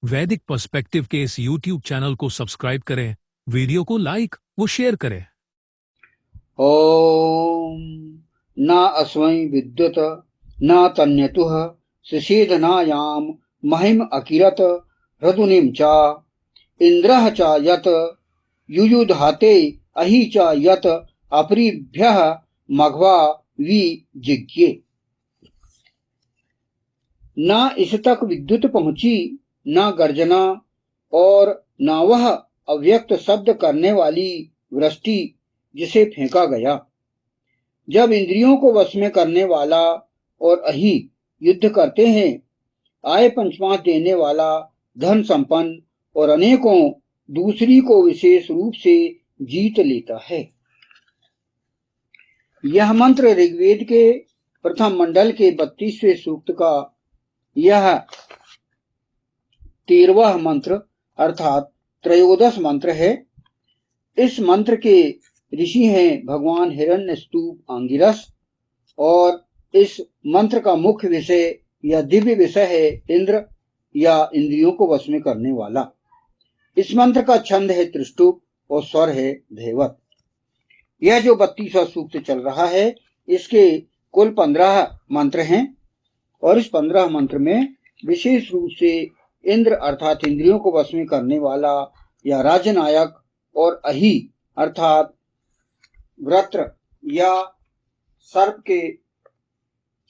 वैदिक पर्सपेक्टिव के इस YouTube चैनल को सब्सक्राइब करें, वीडियो को लाइक व शेयर करें। ओम न अस्मै विद्युत न तन्यतुः शिशीदनायाम महिम अकिरत हृदुनिम च इंद्रः च यत युयुधाते अहि च यत अपरिभ्यः मघवा वि जिज्ञे। न इस तक विद्युत पहुंची, न गर्जना और न वह अव्यक्त शब्द करने वाली वृष्टि जिसे फेंका गया। जब इंद्रियों को वश में करने वाला और अहि युद्ध करते हैं, आय पंचमांश देने वाला, धन संपन्न और अनेकों दूसरी को विशेष रूप से जीत लेता है। यह मंत्र ऋग्वेद के प्रथम मंडल के 32वें सूक्त का यह 13वां मंत्र अर्थात त्रयोदश मंत्र है। इस मंत्र के ऋषि हैं भगवान हिरण्यस्तूप आंगिरस और इस मंत्र का मुख्य विषय या दिव्य विषय है इंद्र या इंद्रियों को वश में करने वाला। इस मंत्र का छंद है त्रिष्टुप और स्वर है धैवत। यह जो 32वां सूक्त चल रहा है, इसके कुल 15 मंत्र हैं और इस 15 मंत्र में विशेष रूप से इंद्र अर्थात इंद्रियों को वश में करने वाला या राजनायक और अहि अर्थात वृत्र या सर्प के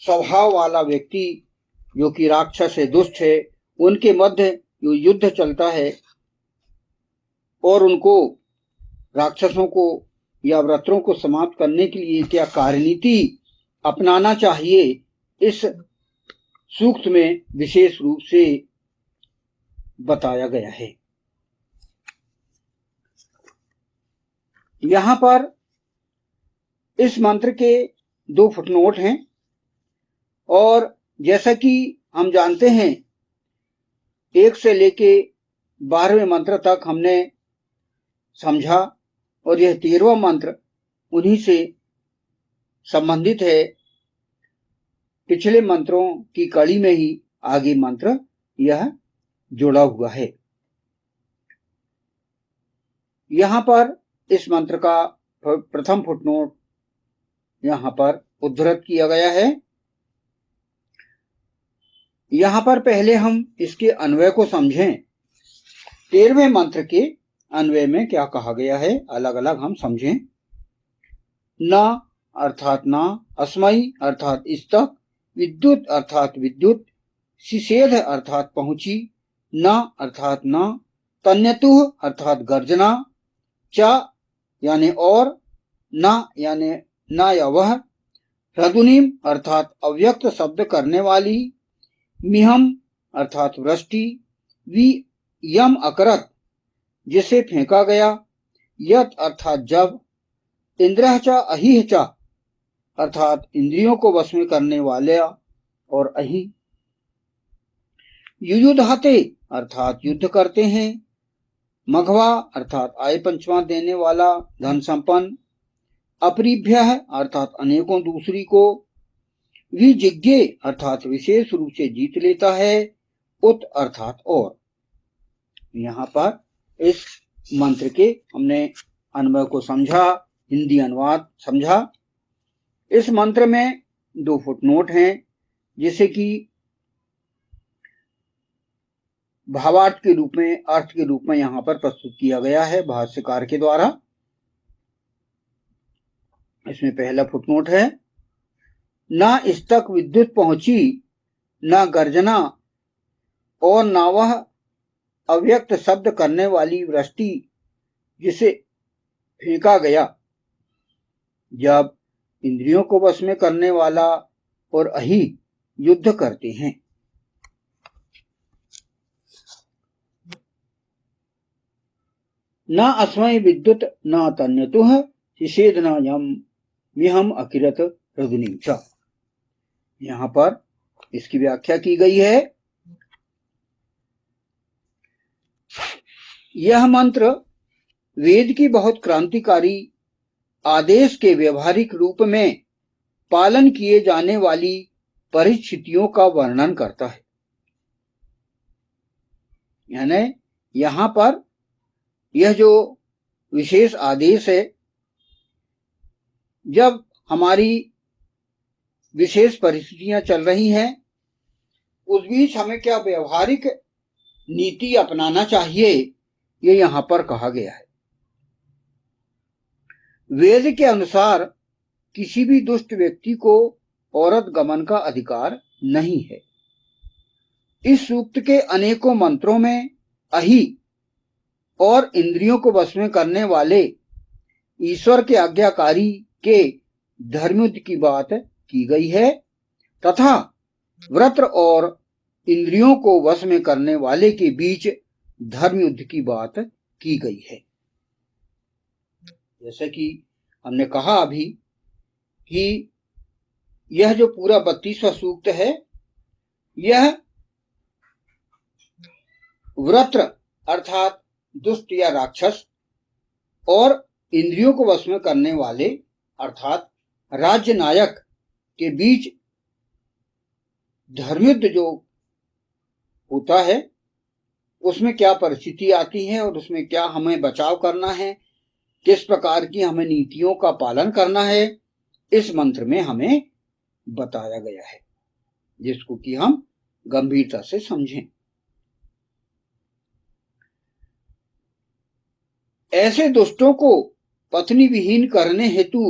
स्वभाव वाला व्यक्ति जो कि राक्षस है, दुष्ट है, उनके मध्य जो युद्ध चलता है और उनको राक्षसों को या व्रतों को समाप्त करने के लिए क्या कार्यनीति अपनाना चाहिए, इस सूक्त में विशेष रूप से बताया गया है। यहां पर इस मंत्र के 2 फुटनोट हैं और जैसा कि हम जानते हैं 1 से लेके 12वें मंत्र तक हमने समझा और यह 13वां मंत्र उन्हीं से संबंधित है। पिछले मंत्रों की कड़ी में ही आगे मंत्र यह जुड़ा हुआ है। यहां पर इस मंत्र का प्रथम फुटनोट यहां पर उद्धृत किया गया है। यहां पर पहले हम इसके अन्वय को समझें। 13वें मंत्र के अन्वय में क्या कहा गया है, अलग अलग हम समझें। न अर्थात न, अस्मै अर्थात इस तक, विद्युत अर्थात विद्युत, शिशेध अर्थात पहुंची, न अर्थात न, तन्यतुः अर्थात गर्जना, च यानी और, न यानी न या वह, हृदुनिम अर्थात अव्यक्त शब्द करने वाली, मिहम अर्थात वृष्टि, वि यम अकरत जिसे फेंका गया, यत अर्थात जब, इंद्रः च अहिः च अर्थात इंद्रियों को वश में करने वाले और अहि, युयुधाते अर्थात युद्ध करते हैं, मघवा अर्थात आय पंचमांश देने वाला, धन संपन्न, अपरिभ्यः अर्थात अनेकों दूसरी को, विजिज्ञे अर्थात विशेष रूप से जीत लेता है, उत अर्थात और। यहाँ पर इस मंत्र के हमने अन्वय को समझा, हिंदी अनुवाद समझा। इस मंत्र में 2 फुटनोट हैं जिसे कि भावार्थ के रूप में, अर्थ के रूप में यहाँ पर प्रस्तुत किया गया है भाष्यकार के द्वारा। इसमें पहला फुटनोट है, न इस तक विद्युत पहुंची, न गर्जना और न वह अव्यक्त शब्द करने वाली वृष्टि जिसे फेंका गया। जब इंद्रियों को वश में करने वाला और अहि युद्ध करते हैं। न अस्मै विद्युत न तन्यतुः शिशेद न यम विहम अकिरत हृदुनिम च। यहां पर इसकी व्याख्या की गई है। यह मंत्र वेद की बहुत क्रांतिकारी आदेश के व्यवहारिक रूप में पालन किए जाने वाली परिस्थितियों का वर्णन करता है। यानी यहाँ पर यह जो विशेष आदेश है, जब हमारी विशेष परिस्थितियां चल रही हैं, उस बीच हमें क्या व्यवहारिक नीति अपनाना चाहिए, ये यहाँ पर कहा गया है। वेद के अनुसार किसी भी दुष्ट व्यक्ति को औरत गमन का अधिकार नहीं है। इस सूक्त के अनेकों मंत्रों में अहि और इंद्रियों को वश में करने वाले ईश्वर के आज्ञाकारी के धर्मयुद्ध की बात की गई है तथा व्रत और इंद्रियों को वश में करने वाले के बीच धर्मयुद्ध की बात की गई है। जैसे कि हमने कहा अभी कि यह जो पूरा 32वां सूक्त है, यह व्रत अर्थात दुष्ट या राक्षस और इंद्रियों को वश में करने वाले अर्थात राज्य नायक के बीच धर्मयुद्ध जो होता है, उसमें क्या परिस्थिति आती है और उसमें क्या हमें बचाव करना है, किस प्रकार की हमें नीतियों का पालन करना है, इस मंत्र में हमें बताया गया है, जिसको कि हम गंभीरता से समझें। ऐसे दुष्टों को पत्नी विहीन करने हेतु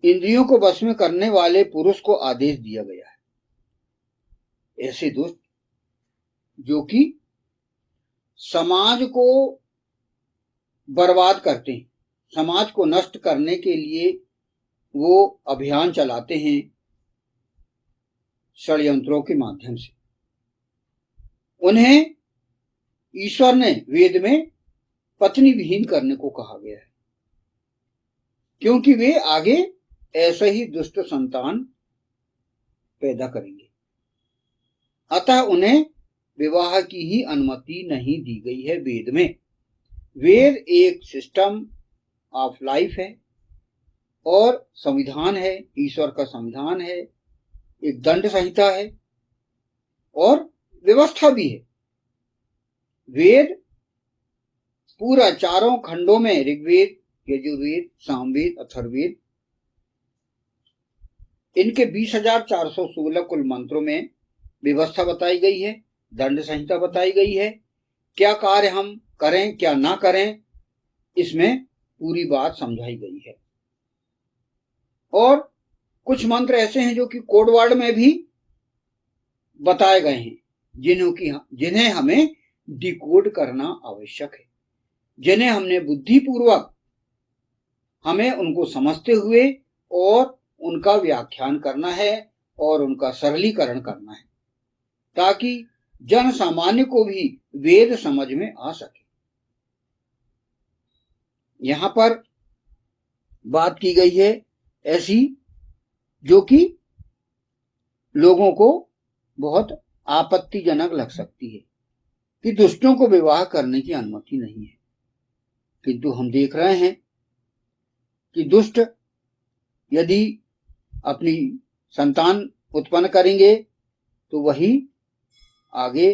इंद्रियों को वश में करने वाले पुरुष को आदेश दिया गया है। ऐसे दुष्ट जो कि समाज को बर्बाद करते हैं, समाज को नष्ट करने के लिए वो अभियान चलाते हैं षड्यंत्रों के माध्यम से, उन्हें ईश्वर ने वेद में पत्नी विहीन करने को कहा गया है, क्योंकि वे आगे ऐसे ही दुष्ट संतान पैदा करेंगे। अतः उन्हें विवाह की ही अनुमति नहीं दी गई है वेद में। वेद एक सिस्टम ऑफ लाइफ है और संविधान है, ईश्वर का संविधान है, एक दंड संहिता है और व्यवस्था भी है। वेद पूरा चारों खंडों में, ऋग्वेद, यजुर्वेद, सामवेद, अथर्ववेद, इनके 20,416 कुल मंत्रों में व्यवस्था बताई गई है, दंड संहिता बताई गई है, क्या कार्य हम करें क्या ना करें, इसमें पूरी बात समझाई गई है। और कुछ मंत्र ऐसे हैं जो कि कोड वर्ड में भी बताए गए हैं, जिन्हें हमें डिकोड करना आवश्यक है, जिन्हें हमने बुद्धिपूर्वक हमें उनको समझते हुए और उनका व्याख्यान करना है और उनका सरलीकरण करना है, ताकि जन सामान्य को भी वेद समझ में आ सके। यहां पर बात की गई है ऐसी जो कि लोगों को बहुत आपत्तिजनक लग सकती है कि दुष्टों को विवाह करने की अनुमति नहीं है, किंतु हम देख रहे हैं कि दुष्ट यदि अपनी संतान उत्पन्न करेंगे तो वही आगे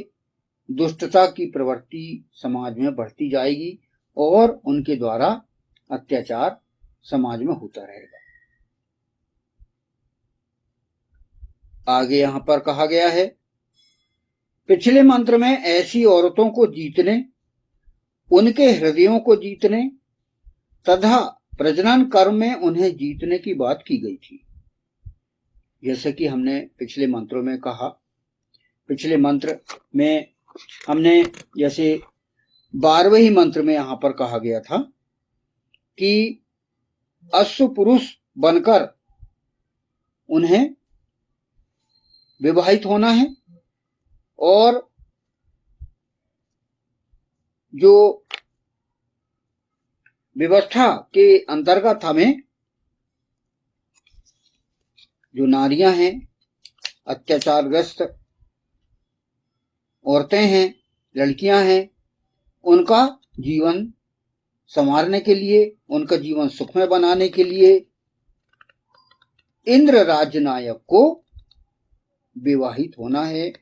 दुष्टता की प्रवृत्ति समाज में बढ़ती जाएगी और उनके द्वारा अत्याचार समाज में होता रहेगा। आगे यहां पर कहा गया है, पिछले मंत्र में ऐसी औरतों को जीतने, उनके हृदयों को जीतने तथा प्रजनन कर्म में उन्हें जीतने की बात की गई थी। जैसे कि हमने पिछले मंत्रों में कहा, पिछले मंत्र में हमने जैसे 12वें ही मंत्र में यहां पर कहा गया था कि अश्व पुरुष बनकर उन्हें विवाहित होना है और जो व्यवस्था के अंतर्गत हमें जो नारियां हैं, अत्याचारग्रस्त औरतें हैं, लड़कियां हैं, उनका जीवन संवारने के लिए, उनका जीवन सुखमय बनाने के लिए इंद्र राज्य नायक को विवाहित होना है